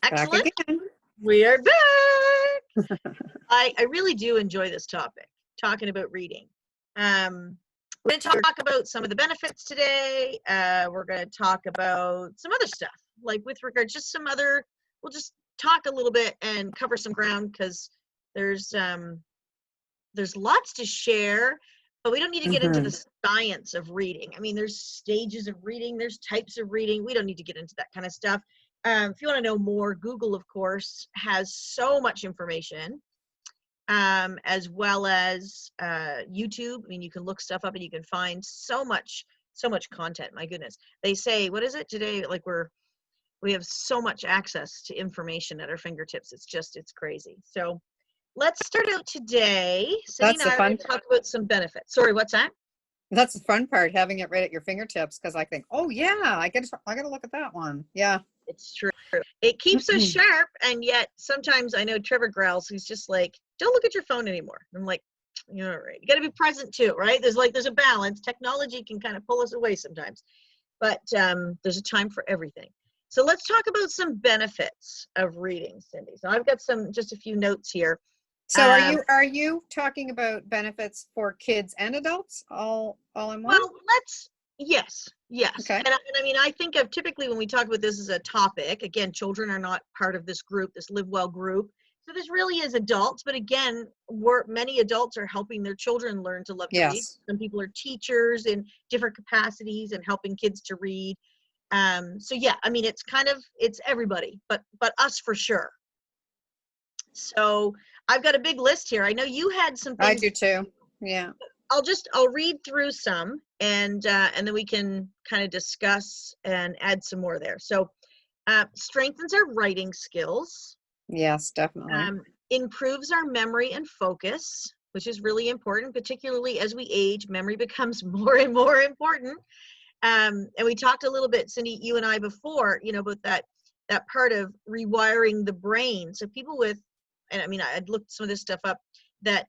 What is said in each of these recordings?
Back Excellent. again. We are back. I really do enjoy this topic, talking about reading. We're going to talk about some of the benefits today. We're going to talk about some other stuff, like with regard, just some other, we'll just talk a little bit and cover some ground because there's lots to share, but we don't need to get into the science of reading. I mean, there's stages of reading, there's types of reading. We don't need to get into that kind of stuff. If you want to know more, Google, of course, has so much information, as well as YouTube. I mean, you can look stuff up and you can find so much content. My goodness. They say, what is it today? Like we have so much access to information at our fingertips. It's crazy. So let's start out today. Cindy and I are going to talk about some benefits. Sorry, what's that? That's the fun part, having it right at your fingertips, because I think, oh yeah, I got to look at that one. Yeah. It's true. It keeps us sharp, and yet sometimes I know Trevor growls. He's just like, don't look at your phone anymore. I'm like, you're right. You got to be present too, right? There's a balance. Technology can kind of pull us away sometimes, but there's a time for everything. So let's talk about some benefits of reading, Cindy. So I've got just a few notes here. So are you talking about benefits for kids and adults all in one? Well, yes. Okay. And I mean, I think of typically when we talk about this as a topic, again, children are not part of this group, this Live Well group. So this really is adults, but again, many adults are helping their children learn to love to read. Some people are teachers in different capacities and helping kids to read. So yeah, I mean, it's everybody, but us for sure. So I've got a big list here. I know you had some things. I do too. Yeah. I'll read through some and then we can kind of discuss and add some more there. So strengthens our writing skills. Yes, definitely. Improves our memory and focus, which is really important, particularly as we age. Memory becomes more and more important. And we talked a little bit, Cindy, you and I before, about that part of rewiring the brain. So people with, and I mean, I'd looked some of this stuff up, that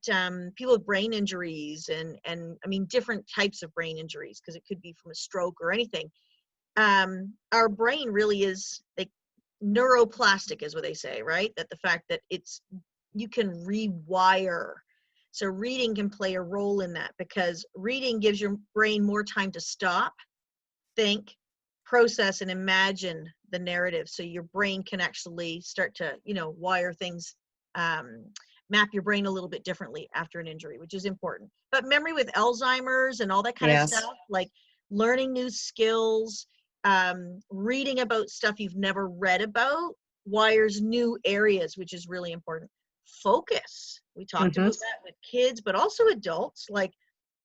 people with brain injuries and I mean, different types of brain injuries, because it could be from a stroke or anything. Our brain really is like neuroplastic, is what they say, right? That the fact that you can rewire. So reading can play a role in that, because reading gives your brain more time to stop, think, process, and imagine the narrative. So your brain can actually start to, wire things, map your brain a little bit differently after an injury, which is important. But memory with Alzheimer's and all that kind of stuff, like learning new skills, reading about stuff you've never read about, wires new areas, which is really important. Focus. We talked about that with kids, but also adults. Like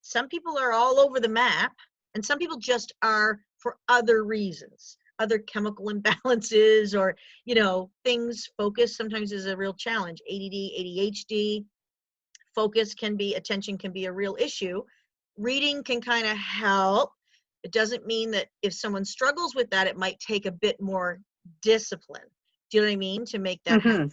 some people are all over the map and some people just are for other reasons, other chemical imbalances or, things. Focus sometimes is a real challenge. ADD, ADHD, attention can be a real issue. Reading can kind of help. It doesn't mean that if someone struggles with that, it might take a bit more discipline. Do you know what I mean? To make that happen.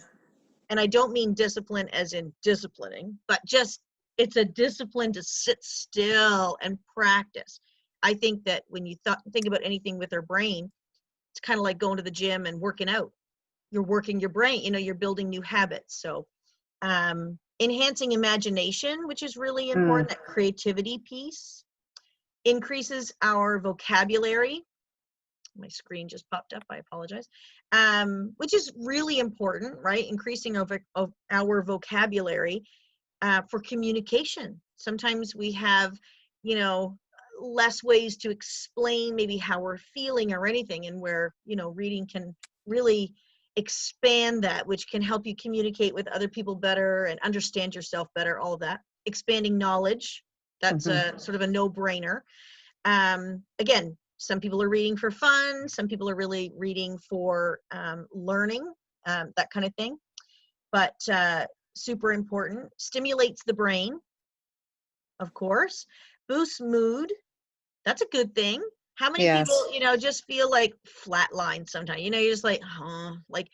And I don't mean discipline as in disciplining, but just it's a discipline to sit still and practice. I think that when you think about anything with our brain, it's kind of like going to the gym and working out. You're working your brain, you're building new habits. So enhancing imagination, which is really important, that creativity piece. Increases our vocabulary. My screen just popped up, I apologize. Which is really important, right? Increasing of our vocabulary for communication. Sometimes we have, less ways to explain maybe how we're feeling or anything, and where, reading can really expand that, which can help you communicate with other people better and understand yourself better, all of that. Expanding knowledge. That's a sort of a no-brainer. Again, some people are reading for fun. Some people are really reading for learning, that kind of thing. But super important. Stimulates the brain, of course. Boosts mood. That's a good thing. How many people, just feel like flatline sometimes? You're just like, like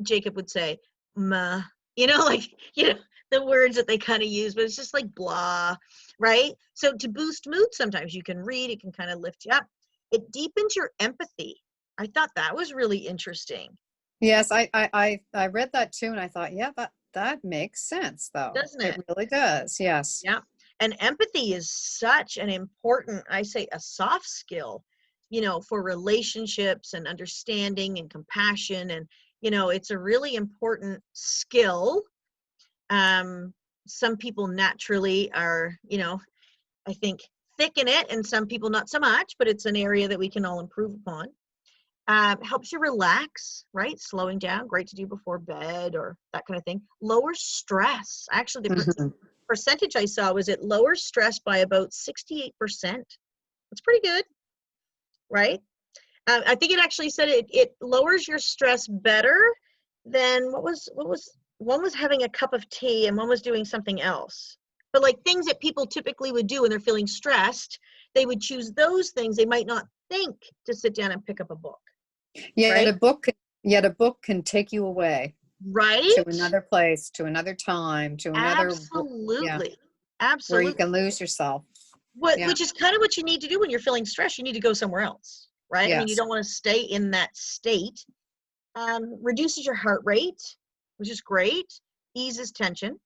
Jacob would say, "Meh," the words that they kind of use, but it's just like blah, right? So to boost mood, sometimes you can read, it can kind of lift you up. It deepens your empathy. I thought that was really interesting. Yes, I read that too, and I thought, yeah, that makes sense, though. doesn't It it? really does. Yes. Yeah. And empathy is such an important, I say, a soft skill, for relationships and understanding and compassion. And, it's a really important skill. Um, some people naturally are, I think thick in it, and some people not so much, but it's an area that we can all improve upon. Helps you relax, right? Slowing down, great to do before bed or that kind of thing. Lowers stress. Actually, the Hmm. percentage I saw was it lowers stress by about 68%. That's pretty good, right? I think it actually said it lowers your stress better than one was having a cup of tea and one was doing something else. But like things that people typically would do when they're feeling stressed, they would choose those things. They might not think to sit down and pick up a book, Yet right? a book can take you away to Right? another place, to another time, to another, yeah, Absolutely. where you Absolutely. can lose yourself. Yeah. Which is kind of what you need to do when you're feeling stressed. You need to go somewhere else, right? I mean, you Yes. don't want to stay in that state. Reduces your heart rate, which is great. Eases tension,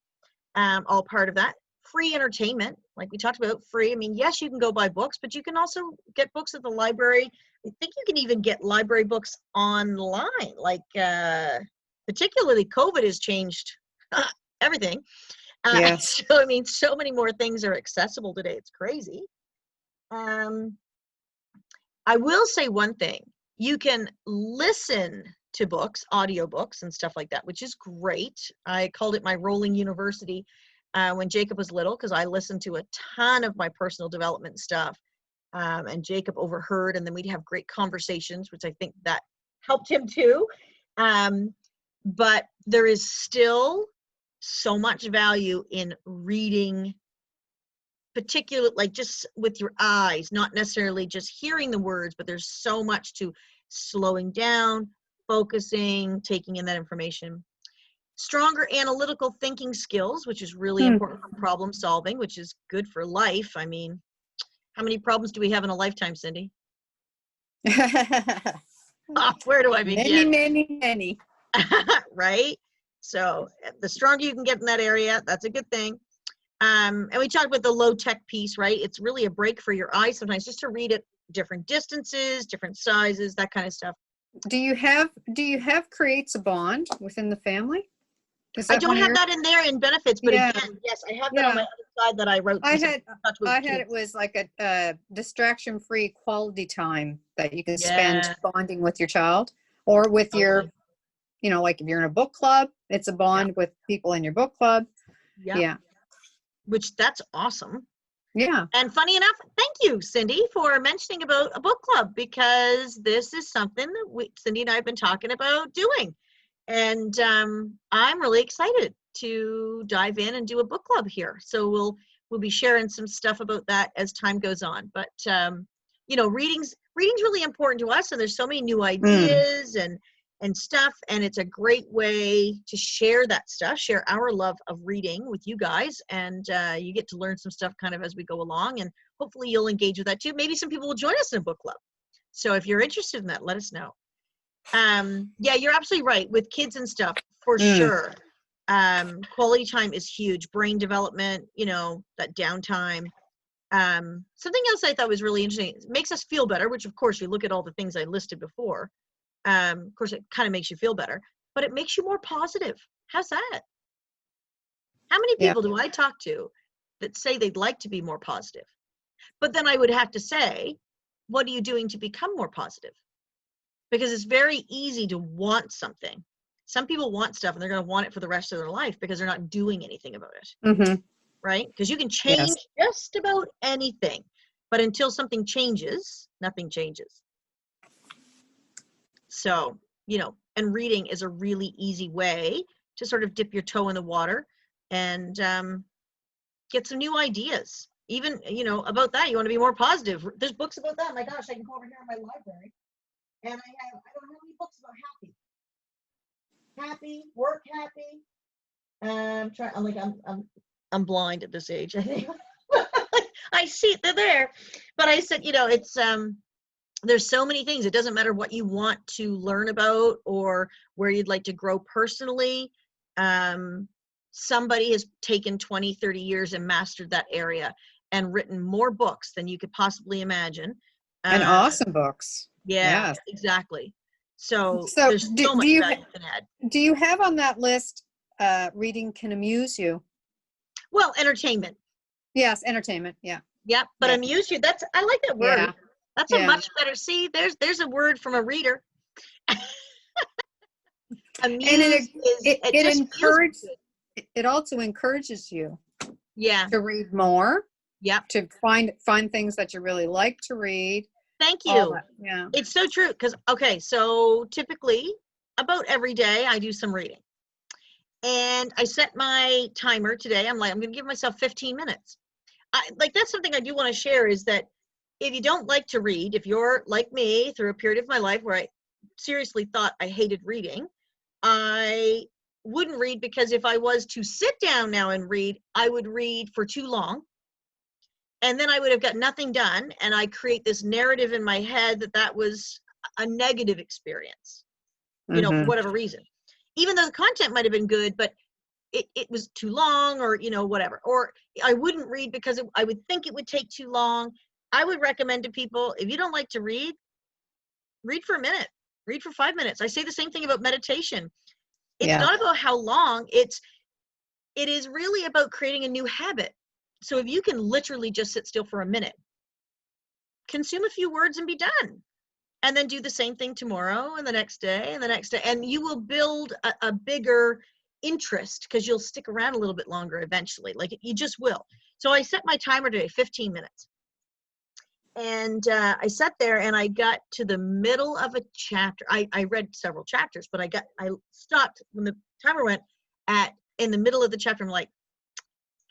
all part of that. Free entertainment, like we talked about, free. I mean, yes, you can go buy books, but you can also get books at the library. I think you can even get library books online. Like, particularly COVID has changed everything. Yes. So, I mean, so many more things are accessible today. It's crazy. Um, I will say one thing. You can listen to books, audiobooks and stuff like that, which is great. I called it my rolling university when Jacob was little, because I listened to a ton of my personal development stuff. And Jacob overheard, and then we'd have great conversations, which I think that helped him too. But there is still so much value in reading, particularly like just with your eyes, not necessarily just hearing the words, but there's so much to slowing down, focusing, taking in that information. Stronger analytical thinking skills, which is really Hmm. important for problem solving, which is good for life. I mean, how many problems do we have in a lifetime, Cindy? Where do I Many, begin? many, many. Right? So the stronger you can get in that area, that's a good thing. And we talked about the low tech piece, right? It's really a break for your eyes sometimes just to read at different distances, different sizes, that kind of stuff. Do you have creates a bond within the family? Is I that don't one of have your? that in there in benefits, but Yeah. again, yes, I have that on my Yeah. other side that I wrote I some stuff had touch with I had it kids. was like a distraction-free quality time that you can spend Yeah, bonding with your child or with your, totally. like if you're in a book club, it's a Yeah, bond with people in your book club. yeah, Yeah. which that's awesome. Yeah. And funny enough, thank you, Cindy, for mentioning about a book club, because this is something that Cindy and I have been talking about doing. And I'm really excited to dive in and do a book club here. So we'll be sharing some stuff about that as time goes on. But reading's really important to us, and there's so many new Mm. ideas and stuff, and it's a great way to share that stuff, share our love of reading with you guys, and you get to learn some stuff kind of as we go along, and hopefully you'll engage with that too. Maybe some people will join us in a book club. So if you're interested in that, let us know. Yeah, you're absolutely right with kids and stuff, for Mm. sure. Quality time is huge. Brain development, that downtime. Something else I thought was really interesting, it makes us feel better, which of course you look at all the things I listed before. Of course it kind of makes you feel better, but it makes you more positive. How's that? How many Yeah. people do I talk to that say they'd like to be more positive? But then I would have to say, what are you doing to become more positive? Because it's very easy to want something. Some people want stuff and they're going to want it for the rest of their life because they're not doing anything about it, Hmm. right? Because you can Yes. change just about anything, but until something changes, nothing changes. So, and reading is a really easy way to sort of dip your toe in the water and get some new ideas. Even, about that, you want to be more positive. There's books about that. My gosh, I can go over here in my library and I don't have any books about happy, work happy. I'm blind at this age, I think. I see they're there, but I said, it's there's so many things. It doesn't matter what you want to learn about or where you'd like to grow personally. Somebody has taken 20, 30 years and mastered that area and written more books than you could possibly imagine. And awesome books. Yeah, Yes. exactly. So So there's so much value you can add. do you have on that list, reading can amuse you? Well, entertainment. Yes, entertainment. Yeah. Yep. But Yeah. amuse you. I like that word. Yeah. That's a Yeah. much better. See, there's a word from a reader. And Amuse it just feels good. it also encourages you Yeah. to read more, Yep. to find things that you really like to read. Thank all you. that. Yeah. It's so true. Because, okay, so typically about every day I do some reading. And I set my timer today. I'm like, I'm going to give myself 15 minutes. That's something I do want to share, is that if you don't like to read, if you're like me through a period of my life where I seriously thought I hated reading, I wouldn't read, because if I was to sit down now and read, I would read for too long. And then I would have got nothing done. And I create this narrative in my head that was a negative experience, for whatever reason. Even though the content might have been good, but it was too long, or, whatever. Or I wouldn't read because I would think it would take too long. I would recommend to people, if you don't like to read for a minute, read for 5 minutes. I say the same thing about meditation. It's not about how long, it is really about creating a new habit. So if you can literally just sit still for a minute, consume a few words and be done. And then do the same thing tomorrow and the next day and the next day. And you will build a bigger interest, because you'll stick around a little bit longer eventually. Like, you just will. So I set my timer today, 15 minutes. And I sat there and I got to the middle of a chapter. I read several chapters, but I stopped when the timer went in the middle of the chapter. I'm like,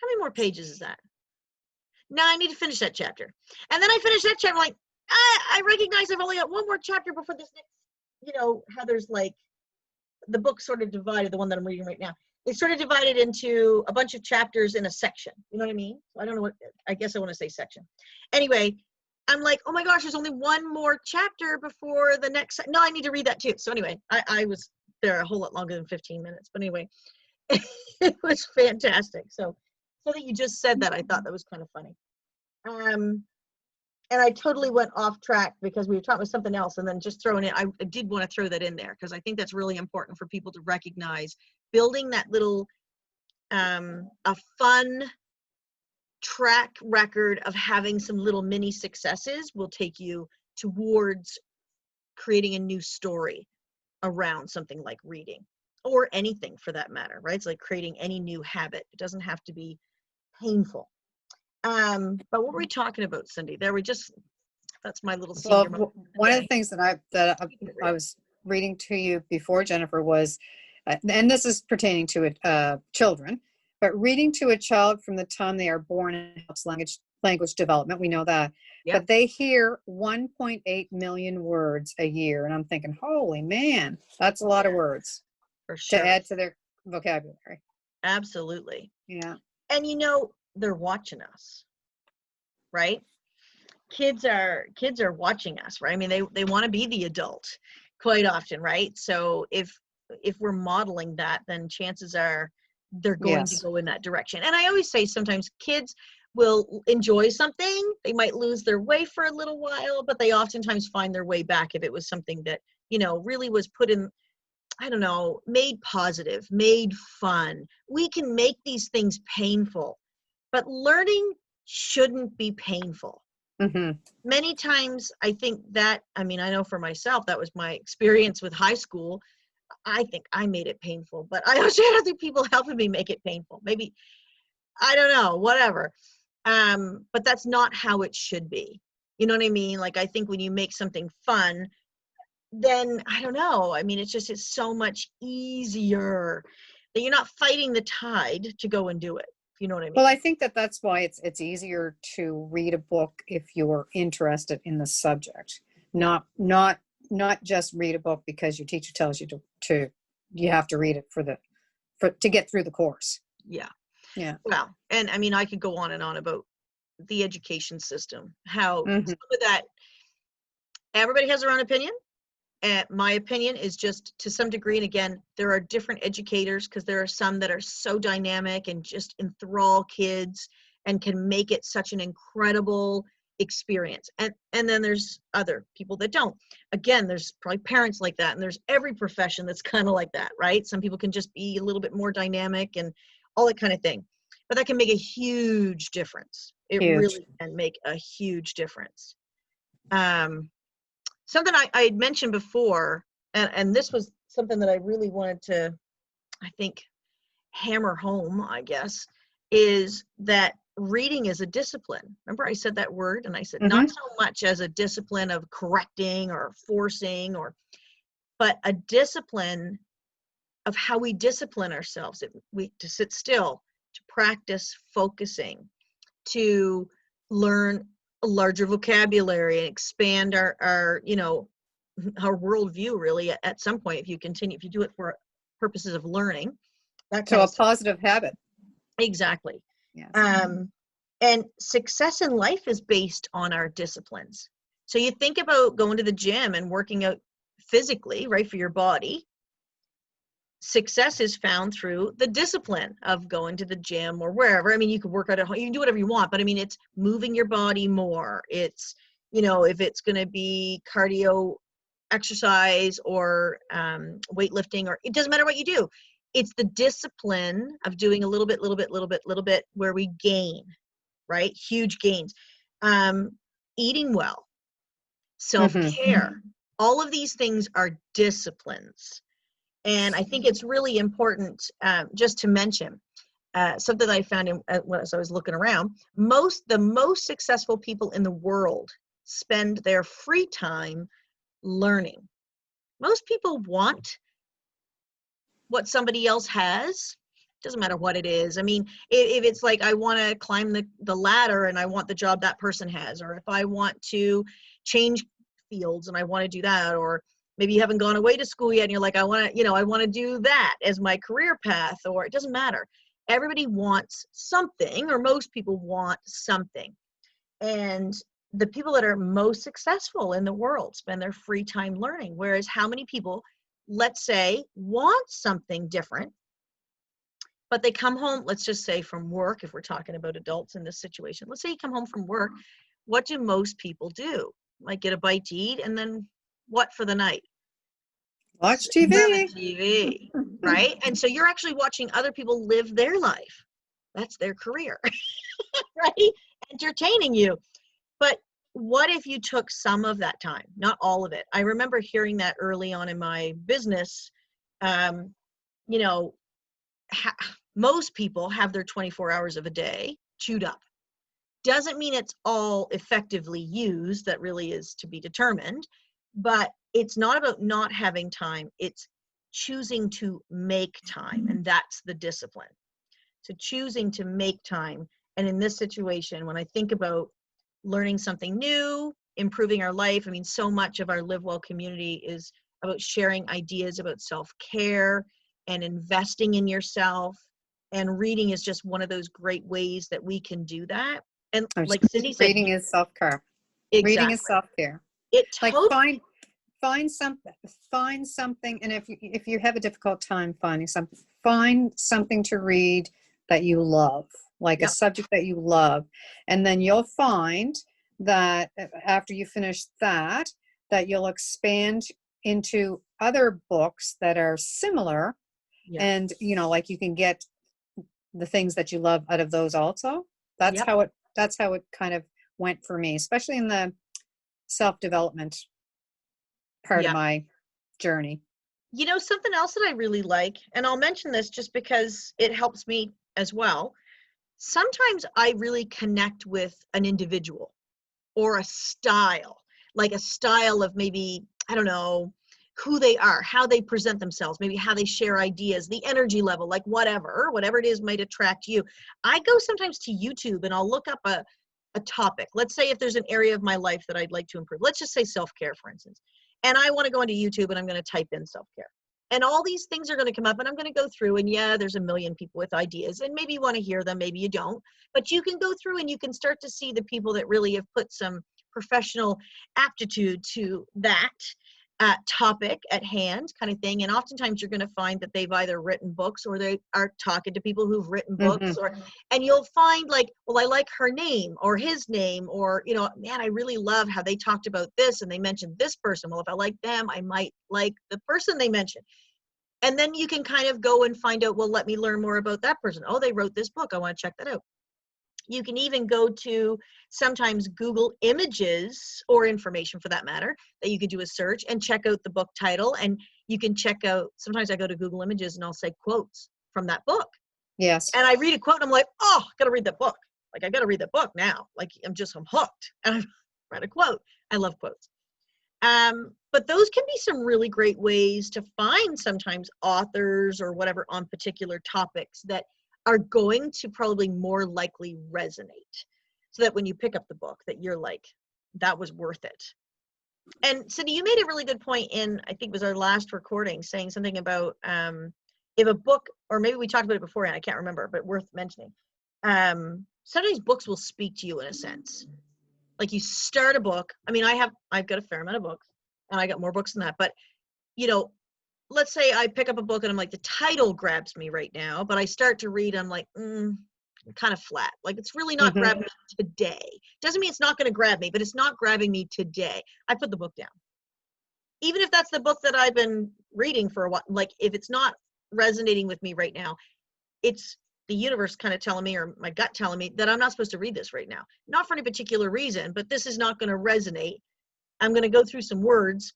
how many more pages is that? No, I need to finish that chapter. And then I finished that chapter. I'm like, I recognize I've only got one more chapter before this next, how there's like, the book sort of divided, the one that I'm reading right now. It's sort of divided into a bunch of chapters in a section. You know what I mean? I don't know I guess I want to say section. Anyway, I'm like, oh my gosh, there's only one more chapter before the next. No, I need to read that too. So anyway, I was there a whole lot longer than 15 minutes. But anyway, it was fantastic. So that you just said that, I thought that was kind of funny. And I totally went off track because we were talking about something else, and then just throwing it. I did want to throw that in there because I think that's really important for people to recognize. Building that little, a fun track record of having some little mini successes will take you towards creating a new story around something like reading, or anything for that matter, right? It's like creating any new habit. It doesn't have to be painful. But what were we talking about, Cindy? That's my little senior moment. One of the things that I was reading to you before, Jennifer, was, and this is pertaining to children, but reading to a child from the time they are born helps language development. We know that. Yep. But they hear 1.8 million words a year. And I'm thinking, holy man, that's a lot of words for sure to add to their vocabulary. Absolutely. Yeah. And they're watching us, right? Kids are watching us, right? I mean, they want to be the adult quite often, right? So if we're modeling that, then chances are they're going to go in that direction. And I always say, sometimes kids will enjoy something. They might lose their way for a little while, but they oftentimes find their way back if it was something that, really was put in, I don't know, made positive, made fun. We can make these things painful, but learning shouldn't be painful. Mm-hmm. Many times I think that, I know for myself, that was my experience with high school. I think I made it painful, but I also had other people helping me make it painful. Maybe, I don't know, whatever. But that's not how it should be. You know what I mean? Like, I think when you make something fun, then I don't know. It's so much easier that you're not fighting the tide to go and do it. You know what I mean? Well, I think that's why it's easier to read a book if you're interested in the subject, not just read a book because your teacher tells you to you have to read it to get through the course. Yeah. Well, and I could go on and on about the education system, how some of that Everybody has their own opinion. And my opinion is just to some degree, and again, there are different educators, because there are some that are so dynamic and just enthrall kids and can make it such an incredible experience. And then there's other people that don't. Again, there's probably parents like that, and there's every profession that's kind of like that, right? Some people can just be a little bit more dynamic and all that kind of thing. But that can make a huge difference. It Huge. really can make a huge difference. Something I had mentioned before, and this was something that I really wanted to, I think, hammer home, I guess, is that reading is a discipline. Remember I said that word, and I said not so much as a discipline of correcting or forcing, but a discipline of how we discipline ourselves. To sit still, to practice focusing, to learn a larger vocabulary and expand our our worldview, really, at some point, if you do it for purposes of learning. So a positive habit. Exactly. Yes. And success in life is based on our disciplines. So you think about going to the gym and working out physically, right, for your body. Success is found through the discipline of going to the gym or wherever. I mean, you can work out at home, you can do whatever you want, but I mean, it's moving your body more. It's, if it's going to be cardio exercise or weightlifting, or it doesn't matter what you do. It's the discipline of doing a little bit, where we gain, right? Huge gains. Eating well, self-care, all of these things are disciplines. And I think it's really important just to mention something that I found as I was looking around. The most successful people in the world spend their free time learning. Most people want what somebody else has. Doesn't matter what it is. I mean, if it's like, I want to climb the ladder and I want the job that person has, or if I want to change fields and I want to do that, or maybe you haven't gone away to school yet and you're like, I want to do that as my career path, or it doesn't matter. Everybody wants something, or most people want something. And the people that are most successful in the world spend their free time learning. Whereas how many people, let's say, want something different, but they come home, let's just say from work, if we're talking about adults in this situation, let's say you come home from work, what do most people do? Like get a bite to eat, and then what for the night? Watch TV. TV, right? And so you're actually watching other people live their life. That's their career, right? Entertaining you. But what if you took some of that time, not all of it? I remember hearing that early on in my business. Most people have their 24 hours of a day chewed up. Doesn't mean it's all effectively used. That really is to be determined. But it's not about not having time. It's choosing to make time. And that's the discipline. So choosing to make time. And in this situation, when I think about learning something new, improving our life, I mean, so much of our Live Well community is about sharing ideas about self-care and investing in yourself. And reading is just one of those great ways that we can do that. And like Cindy said, reading is self-care. Exactly. Reading is self-care. It like totally find something, and if you have a difficult time finding something, find something to read that you love, like a subject that you love, and then you'll find that after you finish that you'll expand into other books that are similar, and like you can get the things that you love out of those also. That's how it kind of went for me, especially in the self-development part of my journey. Something else that I really like, and I'll mention this just because it helps me as well. Sometimes I really connect with an individual or a style, like a style of maybe, I don't know, who they are, how they present themselves, maybe how they share ideas, the energy level, like whatever it is might attract you. I go sometimes to YouTube and I'll look up a topic. Let's say if there's an area of my life that I'd like to improve. Let's just say self-care, for instance. And I want to go into YouTube and I'm going to type in self-care. And all these things are going to come up and I'm going to go through, and there's a million people with ideas, and maybe you want to hear them, maybe you don't. But you can go through and you can start to see the people that really have put some professional aptitude to that topic at hand kind of thing. And oftentimes you're going to find that they've either written books or they are talking to people who've written books, and you'll find like, well, I like her name or his name, or, you know, man, I really love how they talked about this and they mentioned this person. Well, if I like them, I might like the person they mentioned. And then you can kind of go and find out, well, let me learn more about that person. Oh, they wrote this book. I want to check that out. You can even go to sometimes Google Images, or information for that matter, that you could do a search and check out the book title. And you can check out, sometimes I go to Google Images and I'll say quotes from that book. Yes. And I read a quote and I'm like, oh, I got to read that book. Like, I got to read that book now. Like, I'm hooked. And I've read a quote. I love quotes. But those can be some really great ways to find sometimes authors or whatever on particular topics that are going to probably more likely resonate, so that when you pick up the book that you're like, that was worth it. And Cindy, you made a really good point in, I think it was our last recording, saying something about if a book, or maybe we talked about it beforehand, I can't remember, but worth mentioning. Sometimes books will speak to you in a sense. Like, you start a book. I mean, I've got a fair amount of books, and I got more books than that, but you know, let's say I pick up a book and I'm like, the title grabs me right now, but I start to read, I'm like, kind of flat. Like, it's really not grabbing me today. Doesn't mean it's not going to grab me, but it's not grabbing me today. I put the book down. Even if that's the book that I've been reading for a while, like, if it's not resonating with me right now, it's the universe kind of telling me, or my gut telling me, that I'm not supposed to read this right now. Not for any particular reason, but this is not going to resonate. I'm going to go through some words.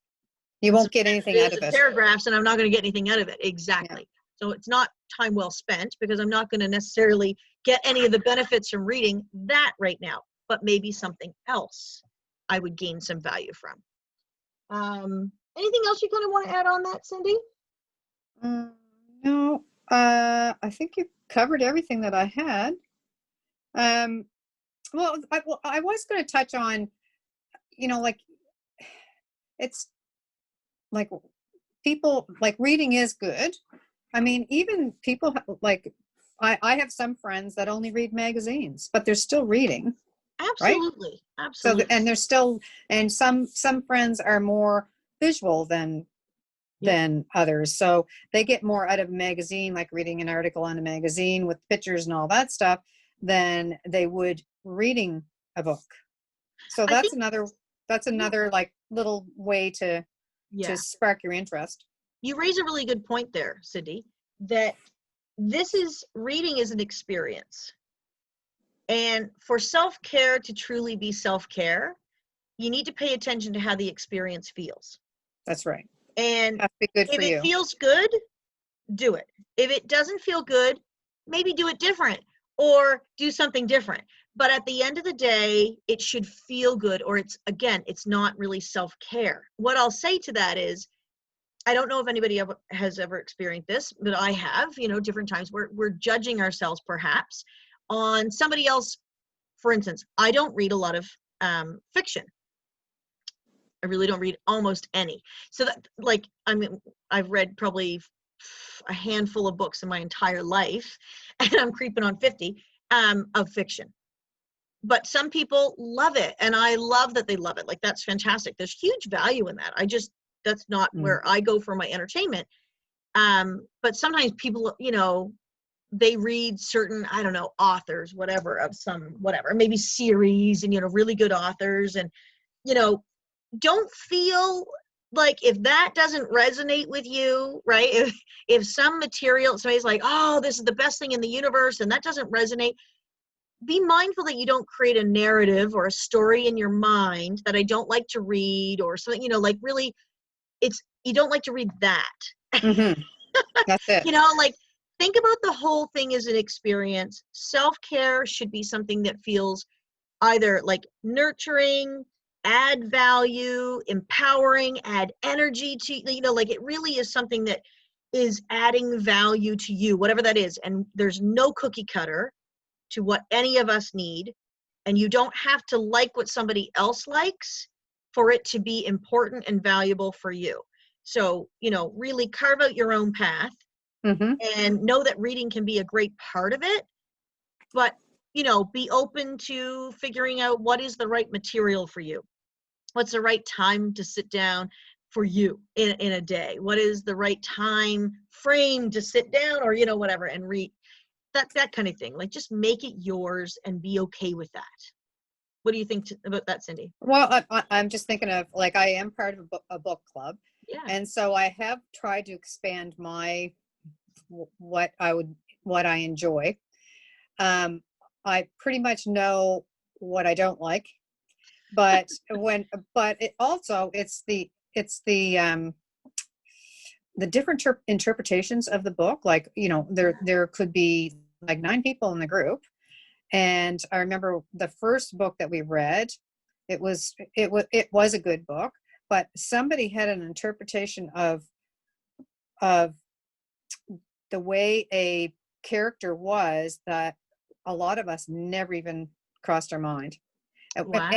You won't get anything out of it. Paragraphs, and I'm not going to get anything out of it. Exactly. Yeah. So it's not time well spent, because I'm not going to necessarily get any of the benefits from reading that right now, but maybe something else I would gain some value from. Anything else you kind of want to add on that, Cindy? No, I think you covered everything that I had. Well, I was going to touch on, you know, like, it's like, people, like, reading is good. I mean, even people like, I have some friends that only read magazines, but they're still reading. Absolutely. Right? Absolutely. So, and there's still, and some friends are more visual than others. So they get more out of a magazine, like reading an article on a magazine with pictures and all that stuff, than they would reading a book. So that's another like little way to spark your interest. You raise a really good point there, Cindy, that reading is an experience. And for self-care to truly be self-care, you need to pay attention to how the experience feels. That's right. And if it feels good, do it. If it doesn't feel good, maybe do it different, or do something different. But at the end of the day, it should feel good, or it's not really self-care. What I'll say to that is, I don't know if anybody has ever experienced this, but I have, different times where we're judging ourselves perhaps on somebody else. For instance, I don't read a lot of fiction. I really don't read almost any. So that, like, I've read probably a handful of books in my entire life, and I'm creeping on 50 of fiction. But some people love it, and I love that they love it. Like, that's fantastic. There's huge value in that. That's not where I go for my entertainment. But sometimes people, they read certain, I don't know, authors, whatever, of some, whatever, maybe series, and, really good authors. And, don't feel like, if that doesn't resonate with you, right? If some material, somebody's like, oh, this is the best thing in the universe, and that doesn't resonate, be mindful that you don't create a narrative or a story in your mind that I don't like to read, or something, like, really, you don't like to read that. Mm-hmm. That's it. Like, think about the whole thing as an experience. Self-care should be something that feels either like nurturing, add value, empowering, add energy to, like, it really is something that is adding value to you, whatever that is. And there's no cookie cutter to what any of us need. And you don't have to like what somebody else likes for it to be important and valuable for you. So, really carve out your own path, and know that reading can be a great part of it, but be open to figuring out what is the right material for you. What's the right time to sit down for you in a day? What is the right time frame to sit down, or, whatever, and read that kind of thing. Like, just make it yours and be okay with that. What do you think about that, Cindy? Well, I'm just thinking of, like, I am part of a book club. Yeah. And so I have tried to expand what I enjoy. I pretty much know what I don't like, but it's the different interpretations of the book. Like, there could be like 9 people in the group. And I remember the first book that we read, it was a good book, but somebody had an interpretation of the way a character was that a lot of us never even crossed our mind. Wow.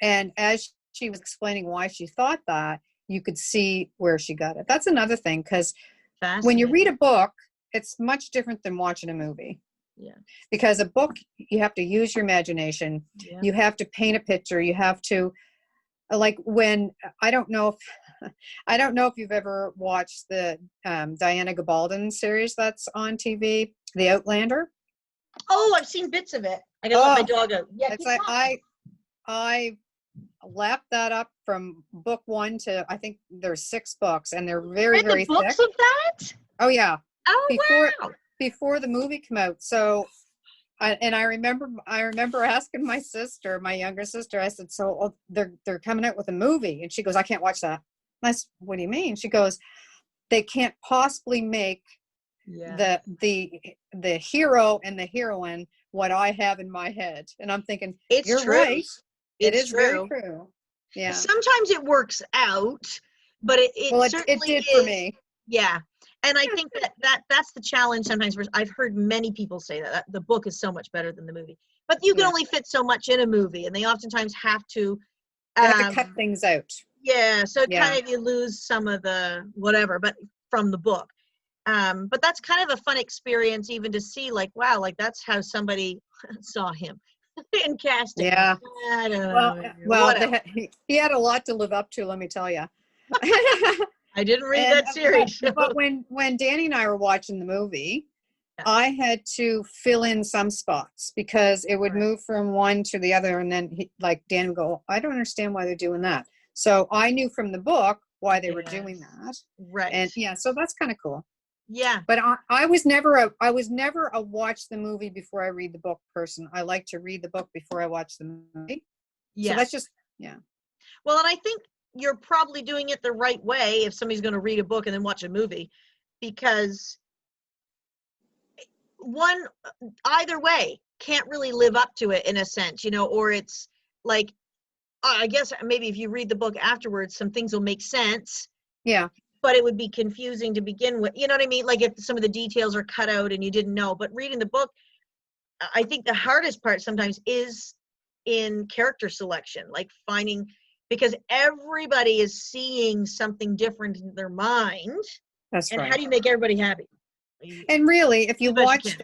And as she was explaining why she thought that, you could see where she got it. That's another thing, because when you read a book, it's much different than watching a movie. Yeah. Because a book, you have to use your imagination. Yeah. You have to paint a picture. You have to, like, when, I don't know if you've ever watched the Diana Gabaldon series that's on TV, The Outlander. Oh, I've seen bits of it. I gotta let my dog out. Yeah, it's like I lapped that up from book 1 to, I think there's 6 books, and they're very, very thick. Books of that? Oh yeah. Oh, wow. Before the movie came out. So I remember asking my younger sister, I said, so they're coming out with a movie, and she goes, I can't watch that. And I said, what do you mean? She goes, they can't possibly make the hero and the heroine what I have in my head. And I'm thinking, you're true. right. It is true. very true. Yeah. Sometimes it works out, but it did for me. Yeah. And I think that's the challenge sometimes. I've heard many people say that the book is so much better than the movie, but you can only fit so much in a movie, and they oftentimes have to cut things out. Yeah. So kind of, you lose some of the whatever, but from the book. But that's kind of a fun experience, even to see, like, wow, like that's how somebody saw him in casting. Yeah. I don't know. He had a lot to live up to, let me tell you. I didn't read that series. But when Danny and I were watching the movie, I had to fill in some spots because it would move from one to the other, and then Dan would go, I don't understand why they're doing that. So I knew from the book why they were doing that. Right. And so that's kind of cool. Yeah. But I was never a watch the movie before I read the book person. I like to read the book before I watch the movie. Yeah. So that's just, Well, and I think you're probably doing it the right way if somebody's going to read a book and then watch a movie, because either way can't really live up to it in a sense, or it's like, I guess maybe if you read the book afterwards, some things will make sense. Yeah. But it would be confusing to begin with. You know what I mean? Like if some of the details are cut out and you didn't know. But reading the book, I think the hardest part sometimes is in character selection, like finding, because everybody is seeing something different in their mind. That's right. And how do you make everybody happy? And really, if you watch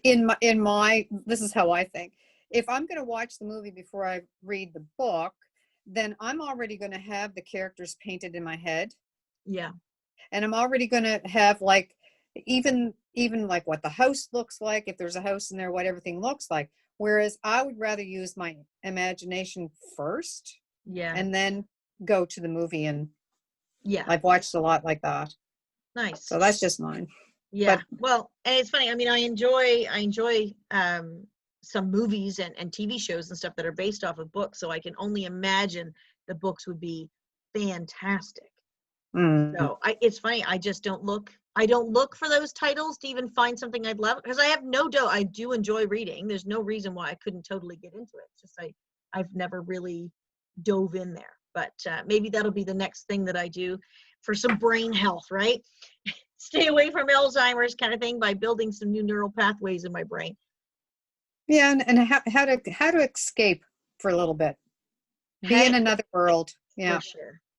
in my, this is how I think. If I'm going to watch the movie before I read the book, then I'm already going to have the characters painted in my head. Yeah. And I'm already going to have, like, even like what the house looks like, if there's a house in there, what everything looks like. Whereas I would rather use my imagination first. Yeah. And then go to the movie. And I've watched a lot like that. Nice. So that's just mine. Yeah. Well, and it's funny. I mean, I enjoy some movies and TV shows and stuff that are based off of books. So I can only imagine the books would be fantastic. So it's funny. I just don't look for those titles to even find something I'd love, because I have no doubt I do enjoy reading. There's no reason why I couldn't totally get into it. It's just I've never really dove in there, but maybe that'll be the next thing that I do for some brain health, right? Stay away from Alzheimer's kind of thing by building some new neural pathways in my brain. Yeah, and how to escape for a little bit. Be in another world. Yeah.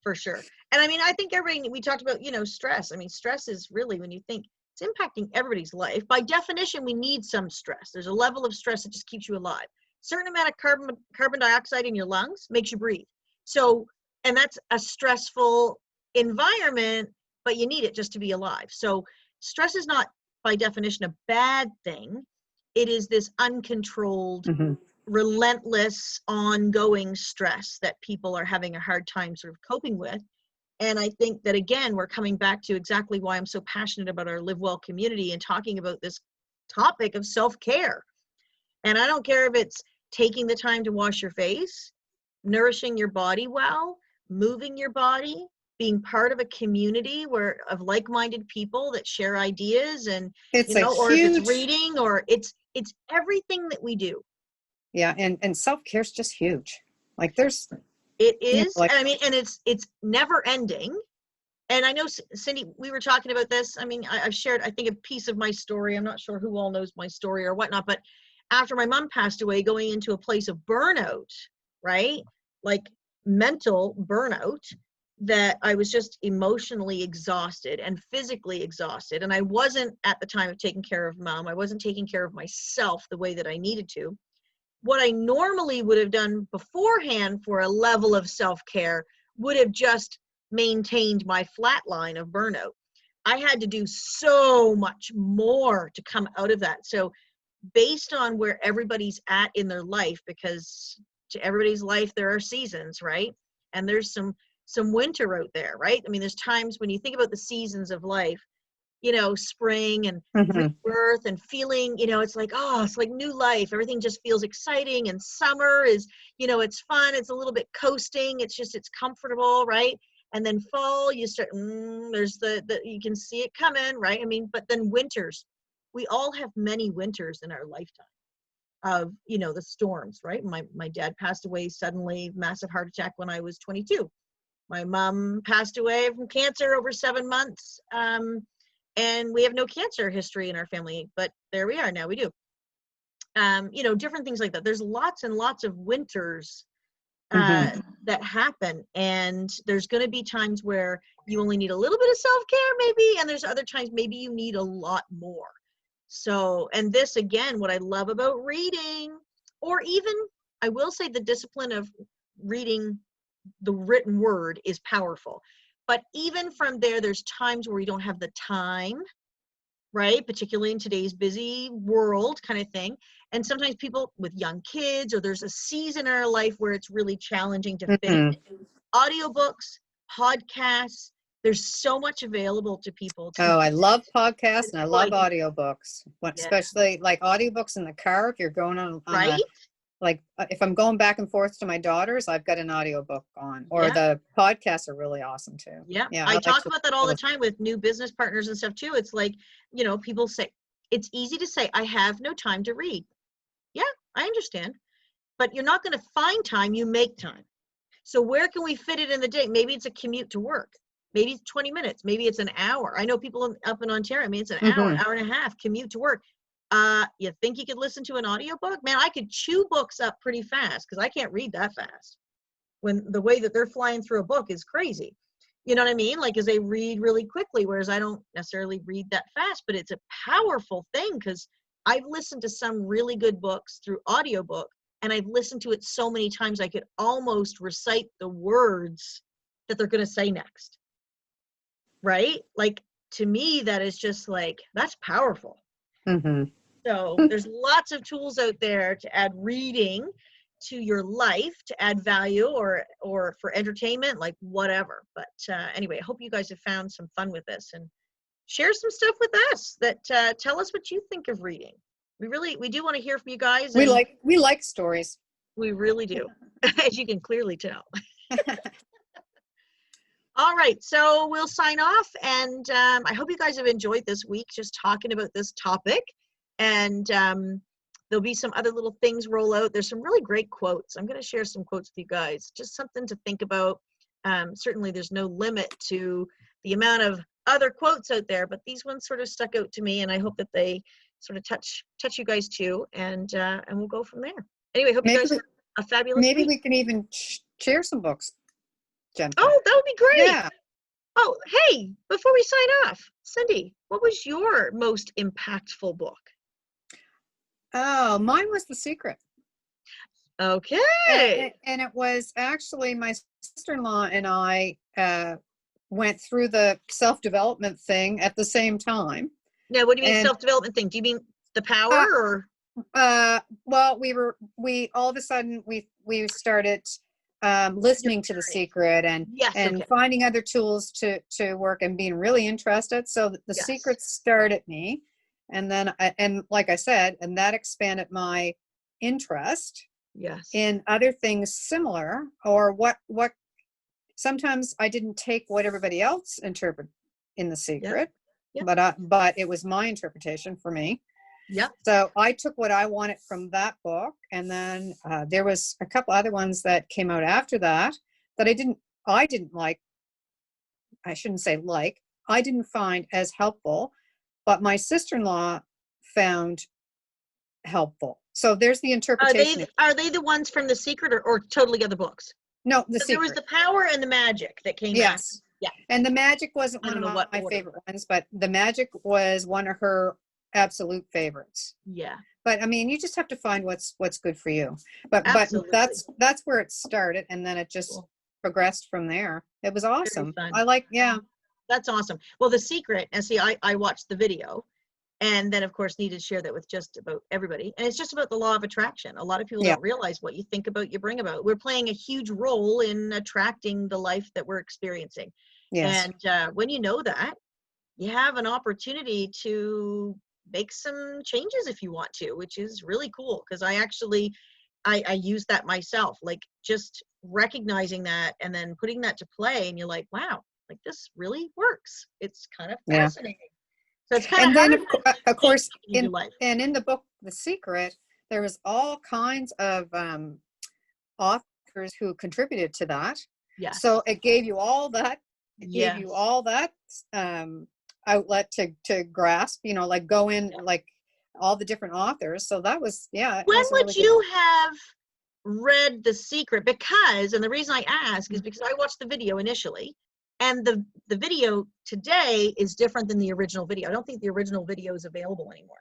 For sure. And I mean, I think we talked about, stress. I mean, stress is really, when you think, It's impacting everybody's life. By definition, we need some stress. There's a level of stress that just keeps you alive. Certain amount of carbon dioxide in your lungs makes you breathe. So, and that's a stressful environment, but you need it just to be alive. So stress is not by definition a bad thing. It is this uncontrolled, relentless, ongoing stress that people are having a hard time sort of coping with. And I think that, again, we're coming back to exactly why I'm so passionate about our Live Well community and talking about this topic of self-care. And I don't care if it's taking the time to wash your face, nourishing your body well, moving your body, being part of a community of like-minded people that share ideas, and It's or if it's reading, or it's everything that we do. Yeah, and self-care is just huge. Like there's it is, I mean, and it's never ending. And I know, Cindy, we were talking about this. I mean, I've shared, I think, a piece of my story. I'm not sure who all knows my story or whatnot, but after my mom passed away, going into a place of burnout, right? Like mental burnout, that I was just emotionally exhausted and physically exhausted. And I wasn't, at the time of taking care of mom, I wasn't taking care of myself the way that I needed to. What I normally would have done beforehand for a level of self-care would have just maintained my flat line of burnout. I had to do so much more to come out of that. So based on where everybody's at in their life, because to everybody's life there are seasons, right? And there's some winter out there, right? I mean, there's times when you think about the seasons of life, spring and rebirth and feeling, it's like, oh, it's like new life. Everything just feels exciting. And summer is, it's fun. It's a little bit coasting. It's comfortable, right? And then fall, you start, there's you can see it coming, right? I mean, but then winters, we all have many winters in our lifetime of, the storms, right? My dad passed away suddenly, massive heart attack when I was 22. My mom passed away from cancer over 7 months. And we have no cancer history in our family, but there we are, now we do. Different things like that. There's lots and lots of winters that happen, and there's going to be times where you only need a little bit of self-care maybe, and there's other times maybe you need a lot more. So, and this, again, what I love about reading, or even, I will say, the discipline of reading the written word is powerful. But even from there's times where we don't have the time, right? Particularly in today's busy world kind of thing. And sometimes people with young kids, or there's a season in our life where it's really challenging to fit. Audiobooks, podcasts, there's so much available to people. I love podcasts and I love audiobooks, especially like audiobooks in the car if you're going on right? Like if I'm going back and forth to my daughter's, I've got an audiobook on, or the podcasts are really awesome too. Yeah. I talk about that all the time with new business partners and stuff too. It's like, people say, it's easy to say, I have no time to read. Yeah, I understand. But you're not going to find time, you make time. So where can we fit it in the day? Maybe it's a commute to work. Maybe it's 20 minutes. Maybe it's an hour. I know people up in Ontario, I mean, it's an hour and a half commute to work. You think you could listen to an audiobook? Man, I could chew books up pretty fast because I can't read that fast. When the way that they're flying through a book is crazy. You know what I mean? Like, as they read really quickly, whereas I don't necessarily read that fast, but it's a powerful thing because I've listened to some really good books through audiobook, and I've listened to it so many times I could almost recite the words that they're going to say next. Right? Like, to me, that is just like, that's powerful. So there's lots of tools out there to add reading to your life, to add value, or for entertainment, like whatever. But anyway, I hope you guys have found some fun with this and share some stuff with us that tell us what you think of reading. We do want to hear from you guys. We like stories. We really do, as you can clearly tell. All right, so we'll sign off, and I hope you guys have enjoyed this week just talking about this topic. And there'll be some other little things roll out. There's some really great quotes. I'm going to share some quotes with you guys, just something to think about. Certainly there's no limit to the amount of other quotes out there, but these ones sort of stuck out to me, and I hope that they sort of touch you guys too, and we'll go from there. Anyway, hope you guys have a fabulous week. We can even share some books, Jen. Oh, that would be great. Yeah. Oh, hey, before we sign off, Cindy, what was your most impactful book? Oh, mine was The Secret. Okay. And it was actually my sister-in-law and I went through the self-development thing at the same time. Now, what do you mean And self-development thing? Do you mean the power uh, or? well, we all of a sudden we started listening to The Secret Yes, and okay. finding other tools to work and being really interested. So The Yes. Secret started me, and then and like I said, and that expanded my interest Yes. in other things similar, or what sometimes I didn't take what everybody else interpreted in The Secret, Yep. but it was my interpretation for me. Yep. So I took what I wanted from that book, and then there was a couple other ones that came out after that that I didn't like. I shouldn't say like. I didn't find as helpful, but my sister-in-law found helpful. So there's the interpretation. Are they the ones from The Secret or totally other books? No, The There was Secret. the power and the magic that came out. Yes. Yeah. And the magic wasn't I one don't know of what my order. favorite ones, but the magic was one of her absolute favorites. Yeah. But I mean, you just have to find what's good for you. But Absolutely. that's where it started, and then it just progressed from there. It was awesome. Fun. I like, yeah. That's awesome. Well, The Secret, and see, I watched the video, and then of course needed to share that with just about everybody. And it's just about the law of attraction. A lot of people don't realize what you think about, you bring about. We're playing a huge role in attracting the life that we're experiencing. Yes. And when you know that, you have an opportunity to make some changes if you want to, which is really cool. Because I use that myself, like just recognizing that and then putting that to play, and you're like, wow, like this really works. It's kind of fascinating. So it's kind and of then hard of course in your life. And in the book The Secret, there was all kinds of authors who contributed to that. Yes. So it gave you all that. It Yes. gave you all that outlet to grasp, like go in, like all the different authors. So that was, When was would really you have read The Secret? Because, and the reason I ask is because I watched the video initially, and the video today is different than the original video. I don't think the original video is available anymore.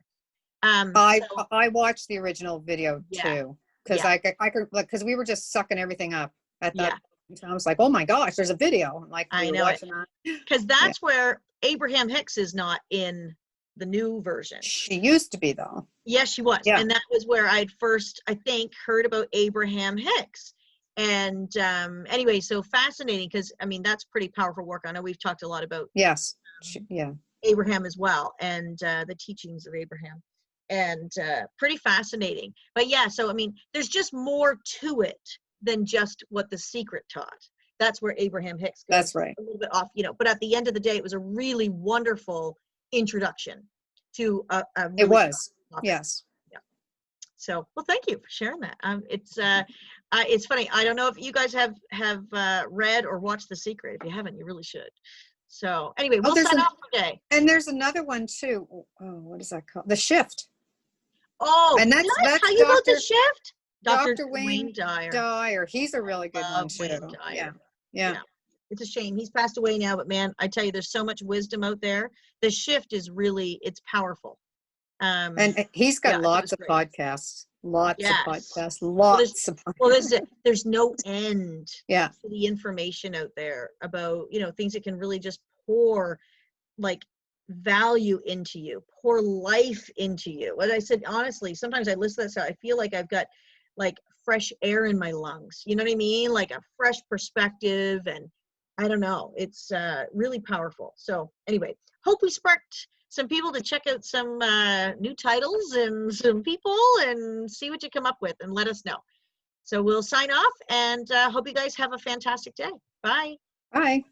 I watched the original video too, because I could, because we were just sucking everything up at that. I was like, oh my gosh, there's a video. Like, I know it. Because that's where Abraham Hicks is not in the new version. She used to be, though. Yes, she was. And that was where I'd first, I think, heard about Abraham Hicks. And anyway, so fascinating, because I mean, that's pretty powerful work. I know we've talked a lot about Abraham as well, and the teachings of Abraham, and pretty fascinating. But yeah, so I mean, there's just more to it than just what The Secret taught. That's where Abraham Hicks goes. That's right. A little bit off, but at the end of the day, it was a really wonderful introduction to a really it was topic. Yes. Yeah. So, well, thank you for sharing that. It's funny. I don't know if you guys have read or watched The Secret. If you haven't, you really should. So anyway, we'll sign off for today. And there's another one too. Oh, what is that called? The Shift. Oh, and that's did I tell you about The Shift? Dr. Wayne Dyer. He's a really good one too. Yeah. It's a shame he's passed away now, but man, I tell you, there's so much wisdom out there. The Shift is really, it's powerful. And he's got lots of podcasts. Lots of podcasts. Well, there's no end to the information out there about, things that can really just pour like value into you, pour life into you. As I said, honestly, sometimes I listen to that stuff, I feel like I've got like fresh air in my lungs. You know what I mean? Like a fresh perspective, and I don't know. It's really powerful. So anyway, hope we sparked some people to check out some new titles and some people and see what you come up with, and let us know. So we'll sign off, and hope you guys have a fantastic day. Bye. Bye.